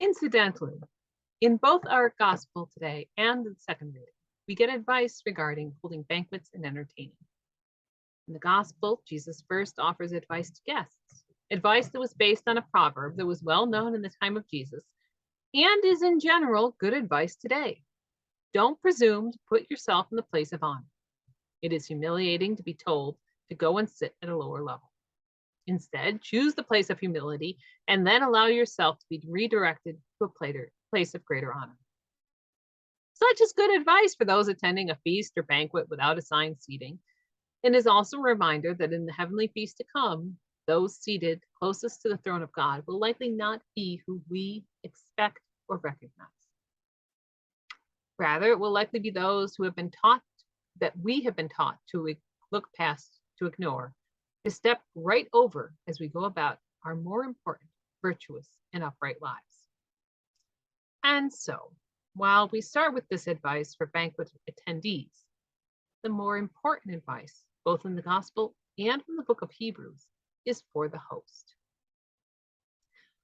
Incidentally, in both our gospel today and the second reading, we get advice regarding holding banquets and entertaining. In the gospel, Jesus first offers advice to guests, advice that was based on a proverb that was well known in the time of Jesus and is in general good advice today. Don't presume to put yourself in the place of honor. It is humiliating to be told to go and sit at a lower level. Instead, choose the place of humility and then allow yourself to be redirected to a place of greater honor. Such is good advice for those attending a feast or banquet without assigned seating, and is also a reminder that in the heavenly feast to come, those seated closest to the throne of God will likely not be who we expect or recognize. Rather, it will likely be those who have been taught that we have been taught to look past, to ignore, to step right over as we go about our more important, virtuous, and upright lives. And so, while we start with this advice for banquet attendees, the more important advice, both in the Gospel and from the book of Hebrews, is for the host.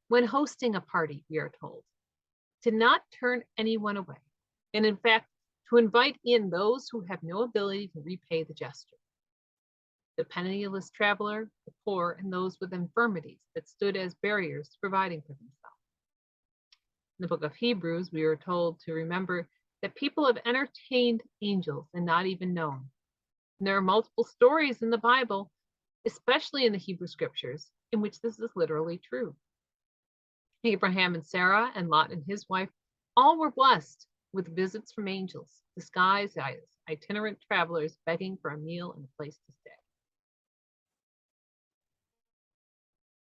When hosting a party, we are told to not turn anyone away, and in fact, to invite in those who have no ability to repay the gesture. The penniless traveler, the poor, and those with infirmities that stood as barriers to providing for themselves. In the book of Hebrews, we are told to remember that people have entertained angels and not even known. And there are multiple stories in the Bible, especially in the Hebrew scriptures, in which this is literally true. Abraham and Sarah and Lot and his wife all were blessed with visits from angels, disguised as itinerant travelers begging for a meal and a place to stay.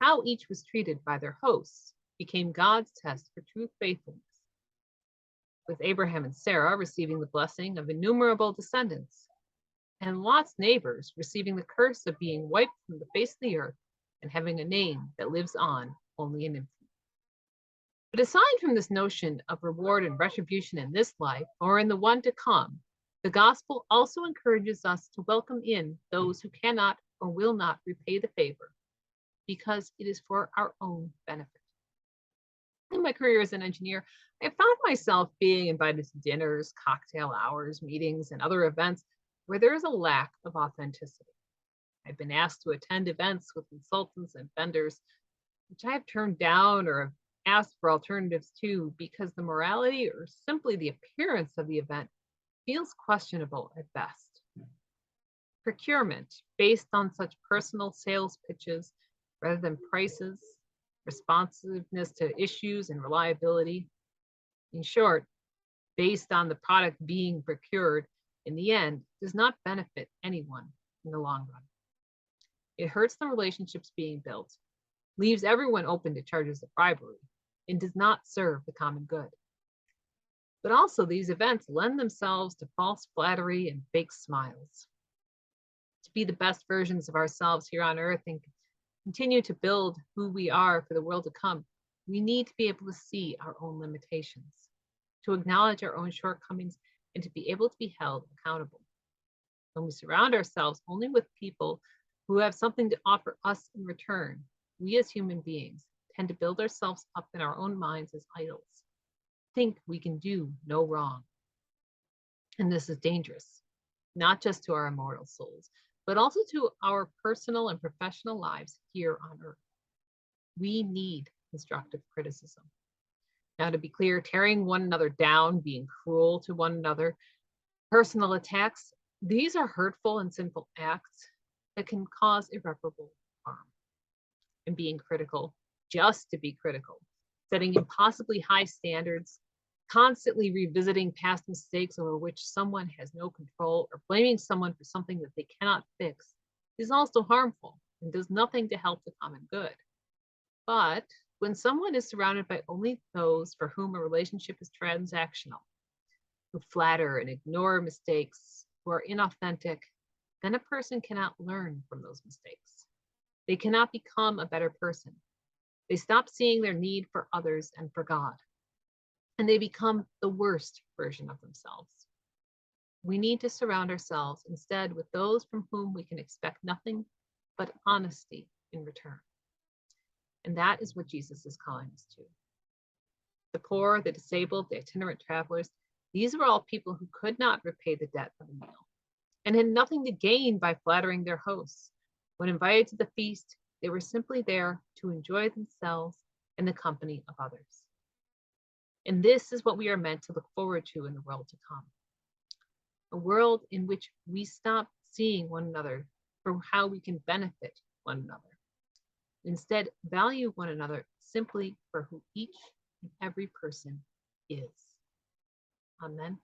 How each was treated by their hosts became God's test for true faithfulness, with Abraham and Sarah receiving the blessing of innumerable descendants, and Lot's neighbors receiving the curse of being wiped from the face of the earth and having a name that lives on only in infamy. But aside from this notion of reward and retribution in this life or in the one to come, the gospel also encourages us to welcome in those who cannot or will not repay the favor, because it is for our own benefit. In my career as an engineer, I found myself being invited to dinners, cocktail hours, meetings, and other events where there is a lack of authenticity. I've been asked to attend events with consultants and vendors, which I have turned down or have asked for alternatives to because the morality or simply the appearance of the event feels questionable at best. Procurement based on such personal sales pitches rather than prices, responsiveness to issues, and reliability. In short, based on the product being procured, in the end, does not benefit anyone in the long run. It hurts the relationships being built, leaves everyone open to charges of bribery, and does not serve the common good. But also, these events lend themselves to false flattery and fake smiles. To be the best versions of ourselves here on earth and continue to build who we are for the world to come, we need to be able to see our own limitations, to acknowledge our own shortcomings, and to be able to be held accountable. When we surround ourselves only with people who have something to offer us in return, we as human beings tend to build ourselves up in our own minds as idols, think we can do no wrong. And this is dangerous, not just to our immortal souls, but also to our personal and professional lives here on earth. We need constructive criticism. Now, to be clear, tearing one another down, being cruel to one another, personal attacks, these are hurtful and sinful acts that can cause irreparable harm. And being critical, just to be critical, setting impossibly high standards, constantly revisiting past mistakes over which someone has no control, or blaming someone for something that they cannot fix, is also harmful and does nothing to help the common good. But when someone is surrounded by only those for whom a relationship is transactional, who flatter and ignore mistakes, who are inauthentic, then a person cannot learn from those mistakes. They cannot become a better person. They stop seeing their need for others and for God, and they become the worst version of themselves. We need to surround ourselves instead with those from whom we can expect nothing but honesty in return. And that is what Jesus is calling us to. The poor, the disabled, the itinerant travelers, these were all people who could not repay the debt of a meal and had nothing to gain by flattering their hosts. When invited to the feast, they were simply there to enjoy themselves in the company of others. And this is what we are meant to look forward to in the world to come. A world in which we stop seeing one another for how we can benefit one another. Instead, value one another simply for who each and every person is. Amen.